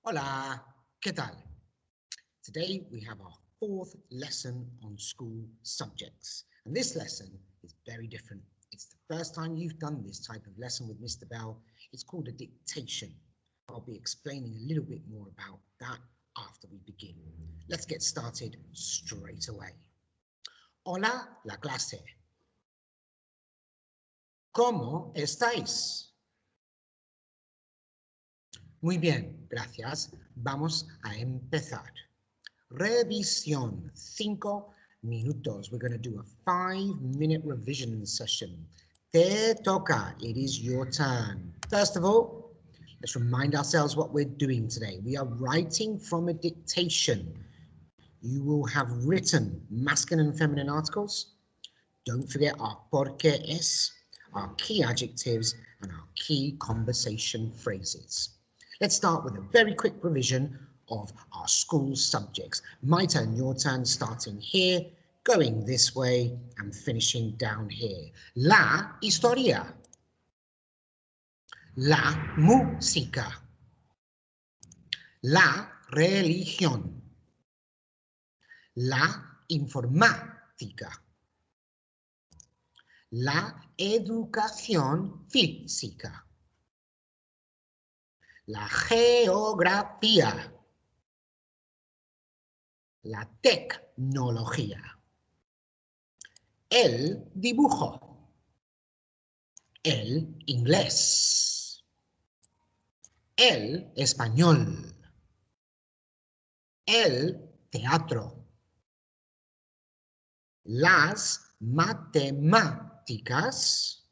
Hola, ¿qué tal? Today we have our fourth lesson on school subjects. And this lesson is very different. It's the first time you've done this type of lesson with Mr. Bell. It's called a dictation. I'll be explaining a little bit more about that after we begin. Let's get started straight away. Hola, la clase. ¿Cómo estáis? Muy bien, gracias. Vamos a empezar. Revisión, 5 minutos. We're going to do a 5-minute revision session. Te toca. It is your turn. First of all, let's remind ourselves what we're doing today. We are writing from a dictation. You will have written masculine and feminine articles. Don't forget our porque es, our key adjectives, and our key conversation phrases. Let's start with a very quick revision of our school subjects. My turn, your turn, starting here, going this way, and finishing down here. La historia. La música. La religión. La informática. La educación física. La geografía. La tecnología. El dibujo. El inglés. El español. El teatro. Las matemáticas.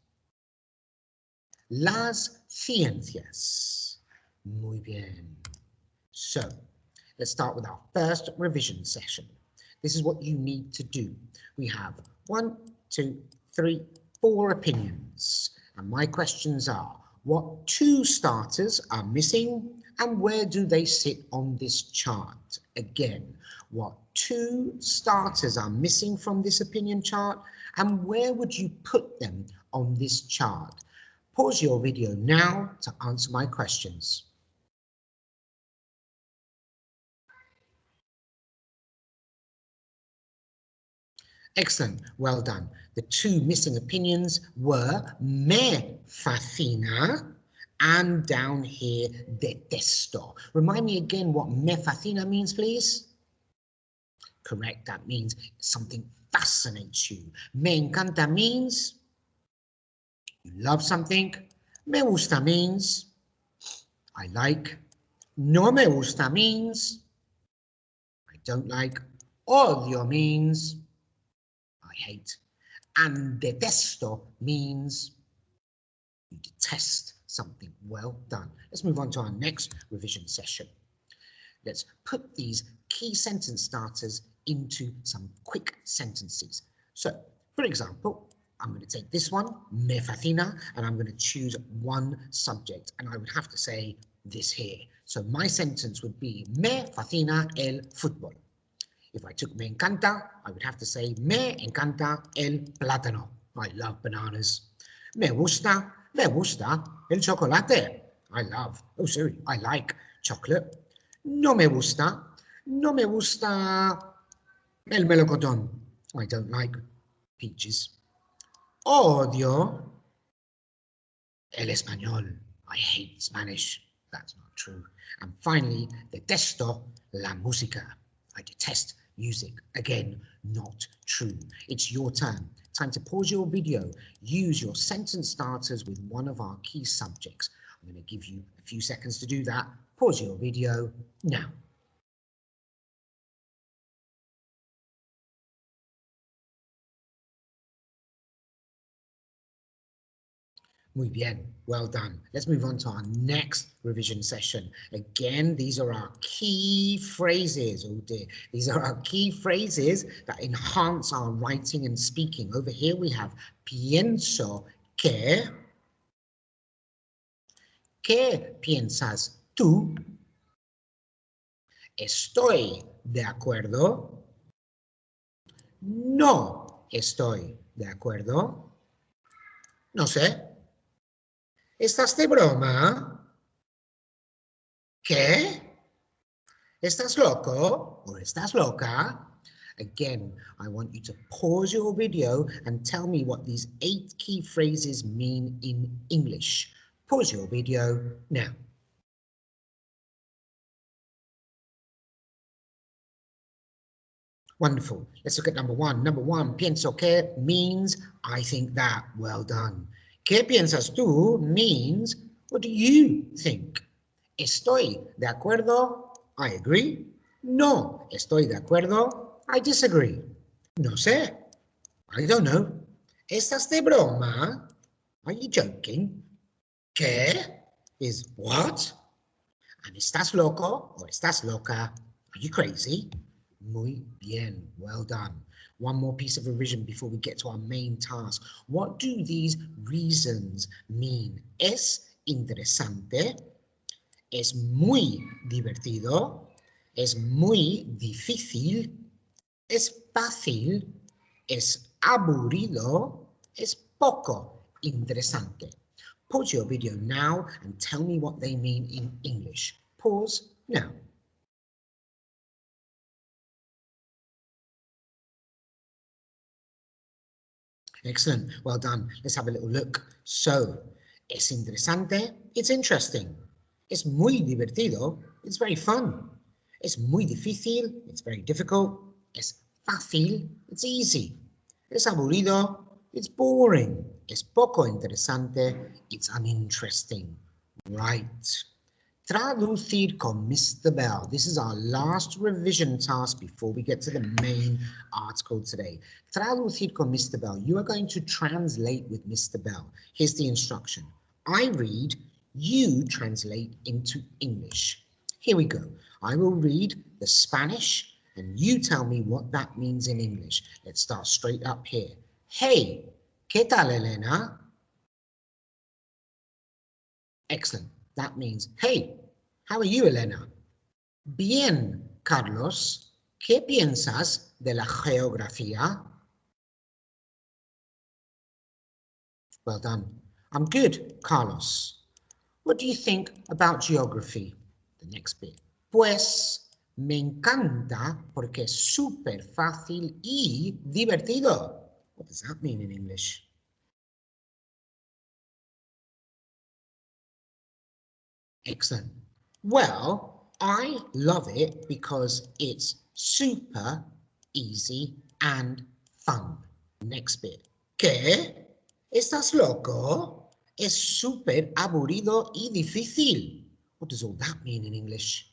Las ciencias. Muy bien. So, let's start with our first revision session. This is what you need to do. We have 1, 2, 3, 4 opinions. And my questions are, what 2 starters are missing and where do they sit on this chart? Again, what 2 starters are missing from this opinion chart and where would you put them on this chart? Pause your video now to answer my questions. Excellent, well done. The 2 missing opinions were me fascina and down here detesto. Remind me again what me fascina means, please. Correct, that means something fascinates you. Me encanta means you love something. Me gusta means I like. No me gusta means I don't like. Odio means I hate. And detesto means you detest something. Well done. Let's move on to our next revision session. Let's put these key sentence starters into some quick sentences. So, for example, I'm going to take this one, me fascina, and I'm going to choose one subject, and I would have to say this here. So my sentence would be, me fascina el fútbol. If I took me encanta, I would have to say, me encanta el plátano. I love bananas. Me gusta el chocolate. I love, oh sorry, I like chocolate. No me gusta el melocotón. I don't like peaches. Odio el español. I hate Spanish. That's not true. And finally, detesto la música. I detest music. Again, not true. It's your turn. Time to pause your video. Use your sentence starters with one of our key subjects. I'm going to give you a few seconds to do that. Pause your video now. Muy bien, well done. Let's move on to our next revision session. Again, these are our key phrases. Oh dear, these are our key phrases that enhance our writing and speaking. Over here we have pienso que. ¿Qué piensas tú? Estoy de acuerdo. No estoy de acuerdo. No sé. ¿Estás de broma? ¿Qué? ¿Estás loco or estás loca? Again, I want you to pause your video and tell me what these 8 key phrases mean in English. Pause your video now. Wonderful. Let's look at number 1. Number 1, pienso que means I think that. Well done. ¿Qué piensas tú means what do you think? Estoy de acuerdo. I agree. No estoy de acuerdo. I disagree. No sé. I don't know. ¿Estás de broma? Are you joking? ¿Qué? Is what? And ¿estás loco or estás loca? Are you crazy? Muy bien, well done. One more piece of revision before we get to our main task. What do these reasons mean? Es interesante, es muy divertido, es muy difícil, es fácil, es aburrido, es poco interesante. Pause your video now and tell me what they mean in English. Pause now. Excellent, well done. Let's have a little look. So, es interesante, it's interesting. Es muy divertido, it's very fun. Es muy difícil, it's very difficult. Es fácil, it's easy. Es aburrido, it's boring. Es poco interesante, it's uninteresting. Right. Traducir con Mr. Bell. This is our last revision task before we get to the main article today. Traducir con Mr. Bell. You are going to translate with Mr. Bell. Here's the instruction. I read, you translate into English. Here we go. I will read the Spanish and you tell me what that means in English. Let's start straight up here. Hey, ¿qué tal, Elena? Excellent. That means, hey, how are you, Elena? Bien, Carlos. ¿Qué piensas de la geografía? Well done. I'm good, Carlos. What do you think about geography? The next bit. Pues me encanta porque es súper fácil y divertido. What does that mean in English? Excellent. Well, I love it because it's super easy and fun. Next bit. ¿Qué? ¿Estás loco? Es súper aburrido y difícil. What does all that mean in English?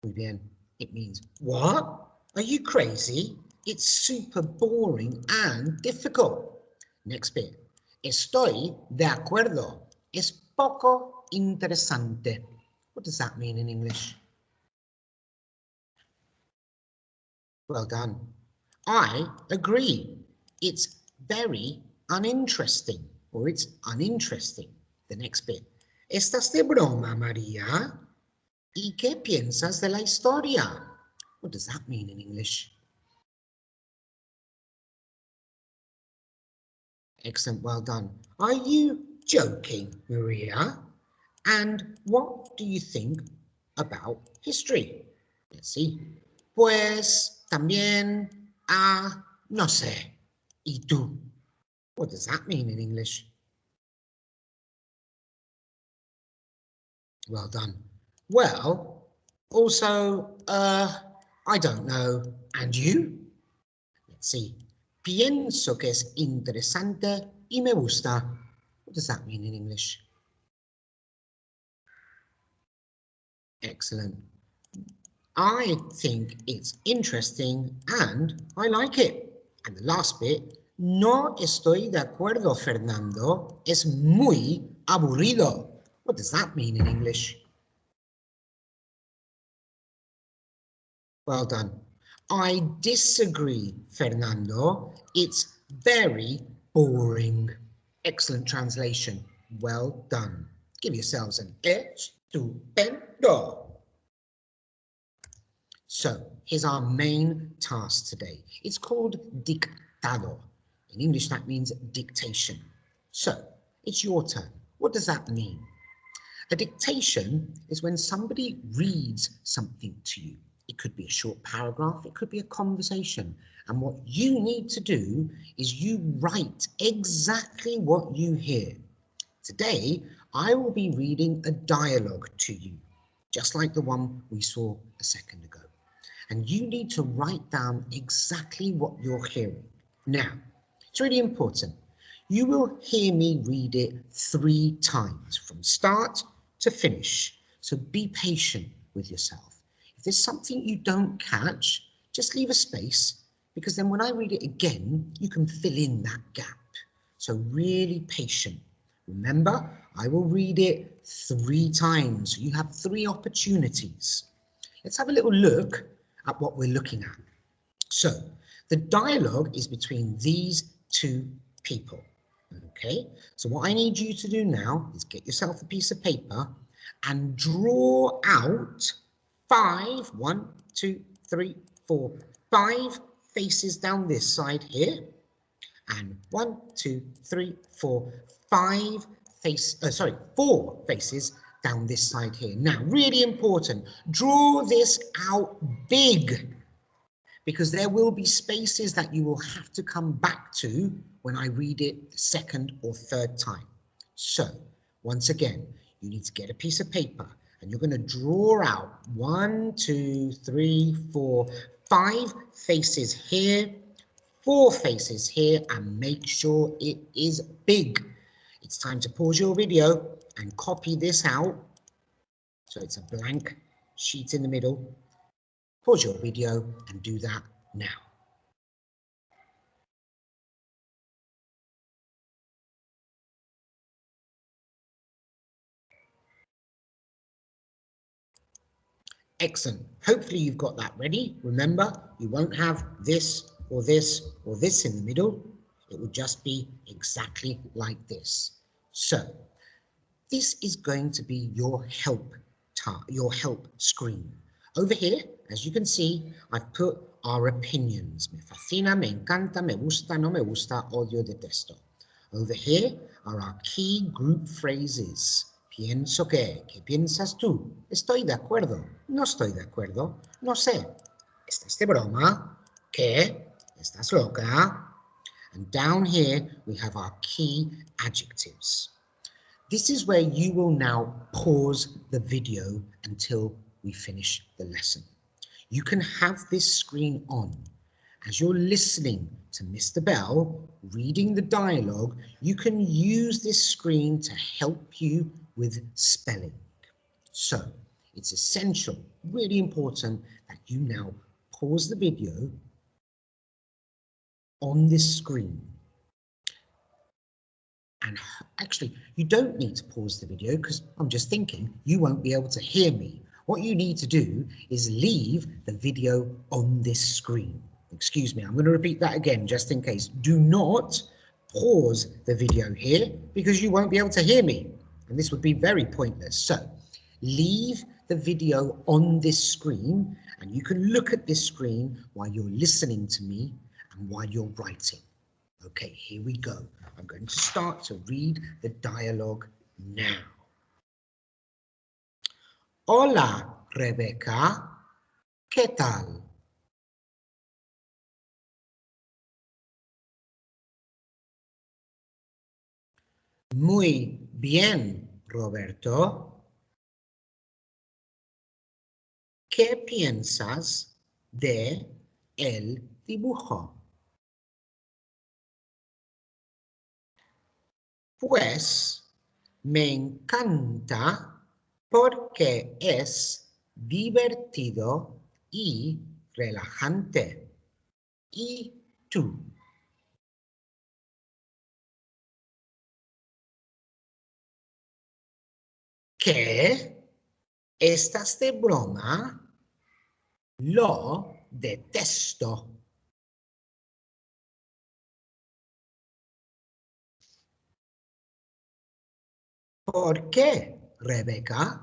Muy bien. It means, what? Are you crazy? It's super boring and difficult. Next bit. Estoy de acuerdo. Es poco interesante. What does that mean in English? Well done. I agree. It's very uninteresting, or it's uninteresting. The next bit. ¿Estás de broma, María? ¿Y qué piensas de la historia? What does that mean in English? Excellent, well done. Are you joking, Maria? And what do you think about history? Let's see. Pues también, no sé. ¿Y tú? What does that mean in English? Well done. Well, also, I don't know. And you? Let's see. Pienso que es interesante y me gusta. What does that mean in English? Excellent. I think it's interesting and I like it. And the last bit, no estoy de acuerdo, Fernando. Es muy aburrido. What does that mean in English? Well done. I disagree, Fernando. It's very boring. Excellent translation. Well done. Give yourselves an estupendo. So here's our main task today. It's called dictado. In English, that means dictation. So it's your turn. What does that mean? A dictation is when somebody reads something to you. It could be a short paragraph, it could be a conversation. And what you need to do is you write exactly what you hear. Today, I will be reading a dialogue to you, just like the one we saw a second ago. And you need to write down exactly what you're hearing. Now, it's really important. You will hear me read it 3 times from start to finish. So be patient with yourself. If there's something you don't catch, just leave a space, because then when I read it again, you can fill in that gap. So really patient. Remember, I will read it 3 times. So you have 3 opportunities. Let's have a little look at what we're looking at. So the dialogue is between these 2 people. Okay, so what I need you to do now is get yourself a piece of paper and draw out 5, 1, 2, 3, 4, 5 faces down this side here, and 1, 2, 3, 4, 4 faces down this side here. Now, really important, draw this out big, because there will be spaces that you will have to come back to when I read it the 2nd or 3rd time. So, once again, you need to get a piece of paper and you're going to draw out 1, 2, 3, 4, 5 faces here, 4 faces here, and make sure it is big. It's time to pause your video and copy this out. So it's a blank sheet in the middle. Pause your video and do that now. Excellent. Hopefully you've got that ready. Remember, you won't have this or this or this in the middle. It will just be exactly like this. So this is going to be your help screen. Over here, as you can see, I've put our opinions. Me fascina, me encanta, me gusta, no me gusta, odio, detesto. Over here are our key group phrases. Pienso que, ¿qué piensas tú? Estoy de acuerdo, no estoy de acuerdo, no sé. ¿Estás de broma? ¿Qué? ¿Estás loca? And down here we have our key adjectives. This is where you will now pause the video until we finish the lesson. You can have this screen on. As you're listening to Mr. Bell reading the dialogue, you can use this screen to help you with spelling. So it's essential, really important, that you now pause the video on this screen. And actually, you don't need to pause the video, because I'm just thinking you won't be able to hear me. What you need to do is leave the video on this screen. Excuse me, I'm going to repeat that again just in case. Do not pause the video here, because you won't be able to hear me, and this would be very pointless. So leave the video on this screen, and you can look at this screen while you're listening to me and while you're writing. Okay, here we go. I'm going to start to read the dialogue now. Hola, Rebecca. ¿Qué tal? Muy bien, Roberto. ¿Qué piensas de el dibujo? Pues me encanta porque es divertido y relajante. ¿Y tú? ¿Qué? ¿Estás de broma? Lo detesto. ¿Por qué, Rebeca?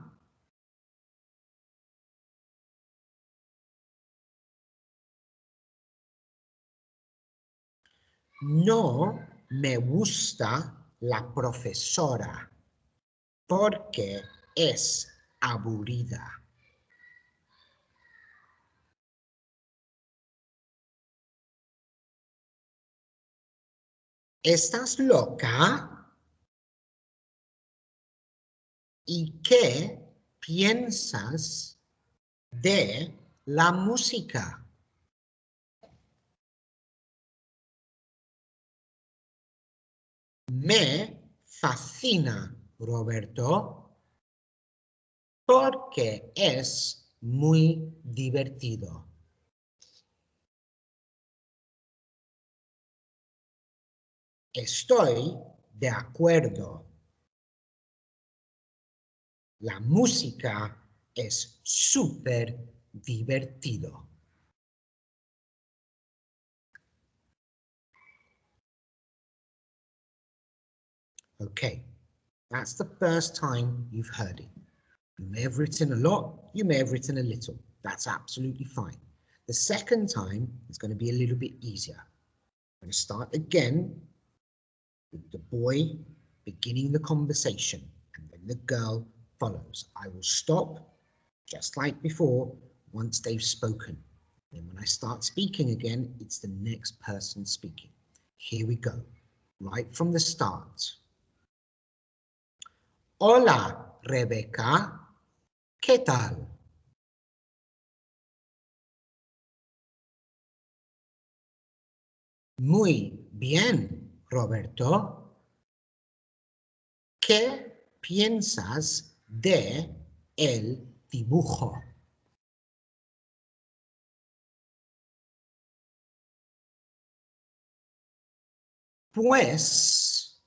No me gusta la profesora porque es aburrida. ¿Estás loca? ¿Y qué piensas de la música? Me fascina, Roberto, porque es muy divertido. Estoy de acuerdo. La música es súper divertido. Okay, that's the first time you've heard it. You may have written a lot, you may have written a little. That's absolutely fine. The second time is going to be a little bit easier. I'm going to start again with the boy beginning the conversation, and then the girl follows. I will stop, just like before, once they've spoken. Then when I start speaking again, it's the next person speaking. Here we go, right from the start. Hola, Rebecca. ¿Qué tal? Muy bien, Roberto. ¿Qué piensas de el dibujo? Pues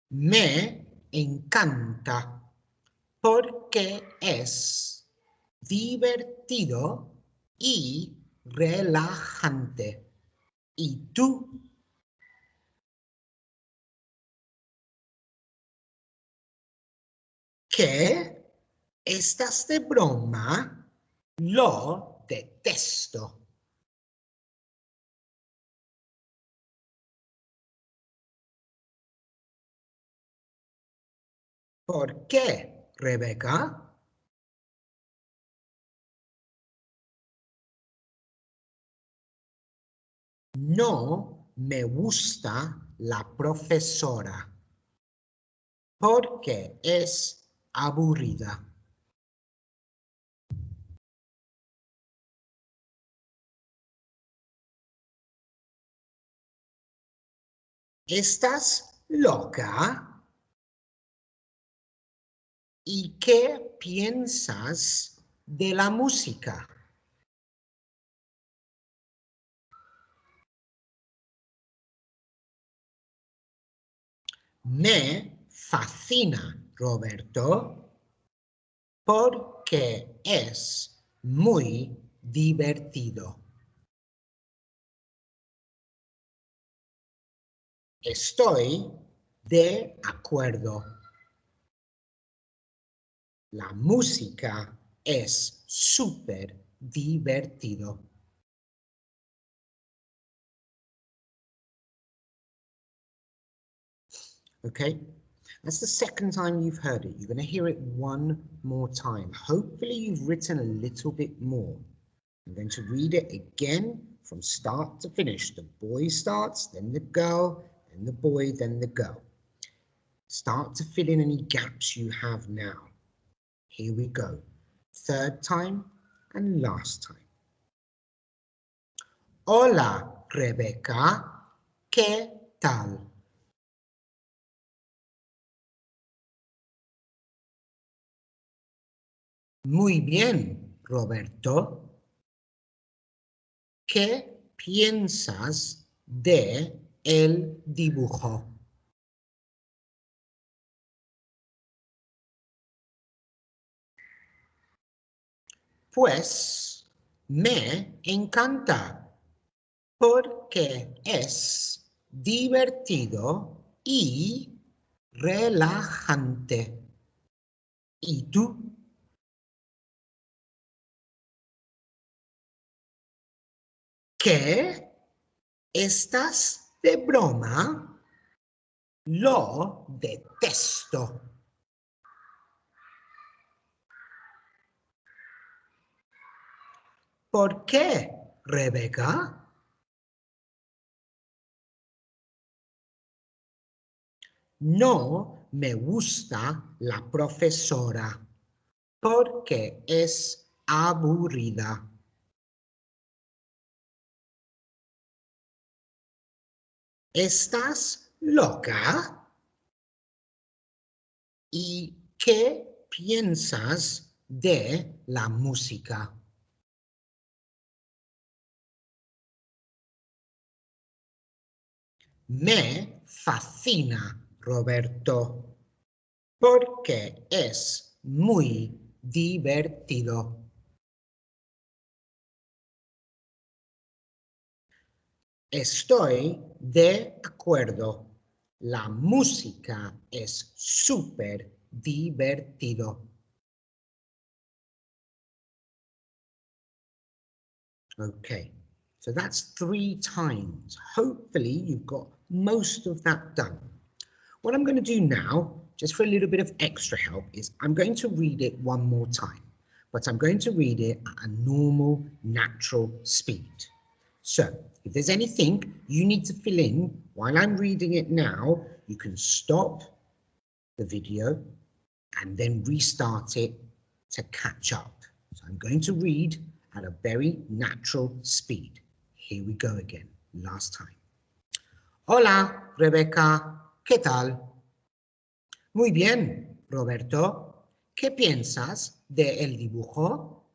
me encanta porque es divertido y relajante. ¿Y tú? ¿Qué? ¿Estás de broma? Lo detesto. ¿Por qué, Rebeca? No me gusta la profesora porque es aburrida. ¿Estás loca? ¿Y qué piensas de la música? Me fascina, Roberto, porque es muy divertido. Estoy de acuerdo. La música es súper divertido. Okay, that's the second time you've heard it. You're going to hear it one more time. Hopefully you've written a little bit more. I'm going to read it again from start to finish. The boy starts, then the girl, then the boy, then the girl. Start to fill in any gaps you have now. Here we go. Third time and last time. Hola, Rebecca. ¿Qué tal? Muy bien, Roberto. ¿Qué piensas de el dibujo? Pues me encanta porque es divertido y relajante. ¿Y tú? ¿Qué? ¿Estás de broma? Lo detesto. ¿Por qué, Rebeca? No me gusta la profesora porque es aburrida. ¿Estás loca? ¿Y qué piensas de la música? Me fascina, Roberto, porque es muy divertido. Estoy de acuerdo. La música es súper divertido. Okay, so that's 3 times. Hopefully you've got most of that done. What I'm going to do now, just for a little bit of extra help, is I'm going to read it one more time, but I'm going to read it at a normal, natural speed. So if there's anything you need to fill in while I'm reading it now, you can stop the video and then restart it to catch up. So I'm going to read at a very natural speed. Here we go again, last time. Hola, Rebeca, ¿qué tal? Muy bien, Roberto. ¿Qué piensas del dibujo?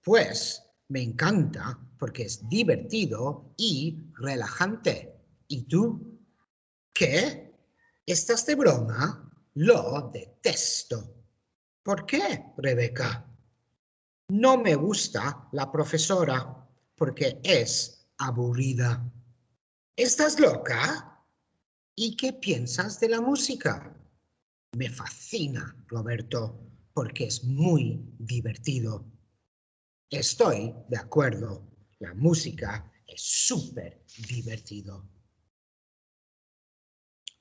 Pues me encanta porque es divertido y relajante. ¿Y tú? ¿Qué? ¿Estás de broma? Lo detesto. ¿Por qué, Rebeca? No me gusta la profesora porque es aburrida. ¿Estás loca? ¿Y qué piensas de la música? Me fascina, Roberto, porque es muy divertido. Estoy de acuerdo. La música es súper divertido.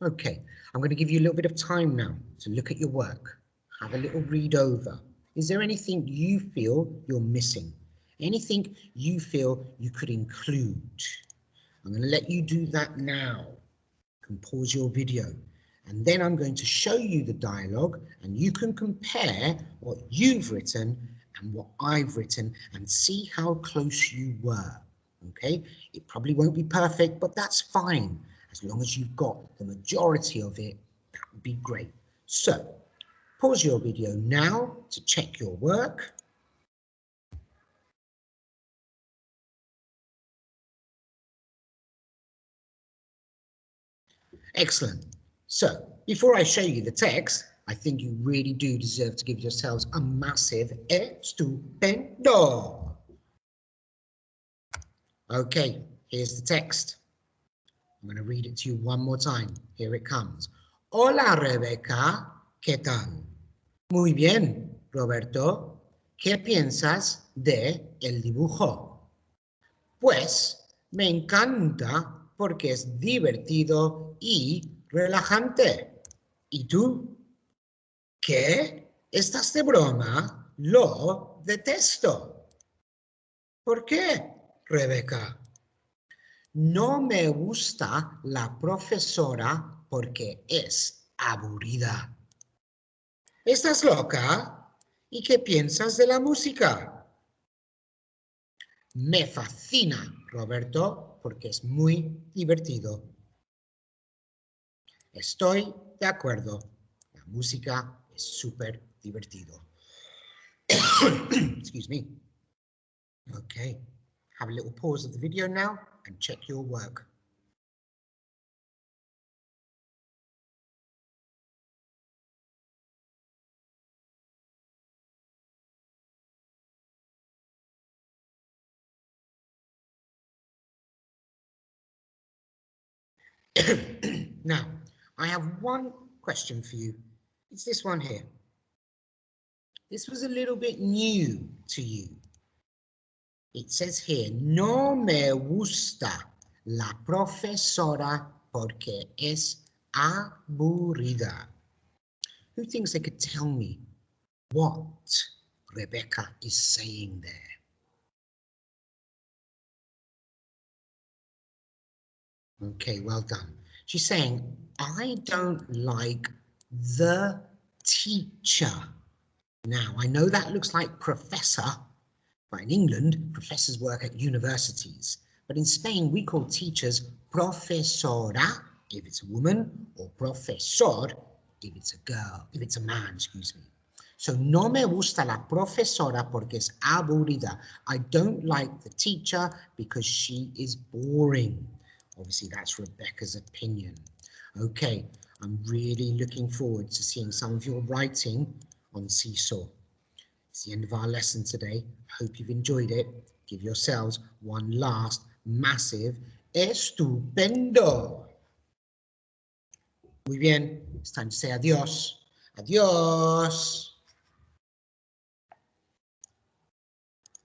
Okay, I'm going to give you a little bit of time now to look at your work. Have a little read over. Is there anything you feel you're missing? Anything you feel you could include? I'm going to let you do that now. You can pause your video. And then I'm going to show you the dialogue and you can compare what you've written and what I've written and see how close you were. Okay, it probably won't be perfect, but that's fine. As long as you've got the majority of it, that would be great. So, pause your video now to check your work. Excellent. So, before I show you the text, I think you really do deserve to give yourselves a massive estupendo. Okay, here's the text. I'm going to read it to you one more time. Here it comes. Hola, Rebeca. ¿Qué tal? Muy bien, Roberto. ¿Qué piensas de el dibujo? Pues me encanta porque es divertido y relajante. ¿Y tú? ¿Qué? ¿Estás de broma? Lo detesto. ¿Por qué, Rebeca? No me gusta la profesora porque es aburrida. ¿Estás loca? ¿Y qué piensas de la música? Me fascina, Roberto, porque es muy divertido. Estoy de acuerdo. La música es súper divertido. Excuse me. Okay. Have a little pause of the video now and check your work. Now, I have one question for you. It's this one here. This was a little bit new to you. It says here, no me gusta la profesora porque es aburrida. Who thinks they could tell me what Rebecca is saying there? Okay, well done. She's saying, I don't like the teacher. Now, I know that looks like professor, but in England, professors work at universities. But in Spain, we call teachers profesora if it's a woman, or profesor if it's a girl, if it's a man, excuse me. So, no me gusta la profesora porque es aburrida. I don't like the teacher because she is boring. Obviously, that's Rebecca's opinion. Okay, I'm really looking forward to seeing some of your writing on Seesaw. It's the end of our lesson today. Hope you've enjoyed it. Give yourselves one last massive estupendo. Muy bien, it's time to say adios. Adios.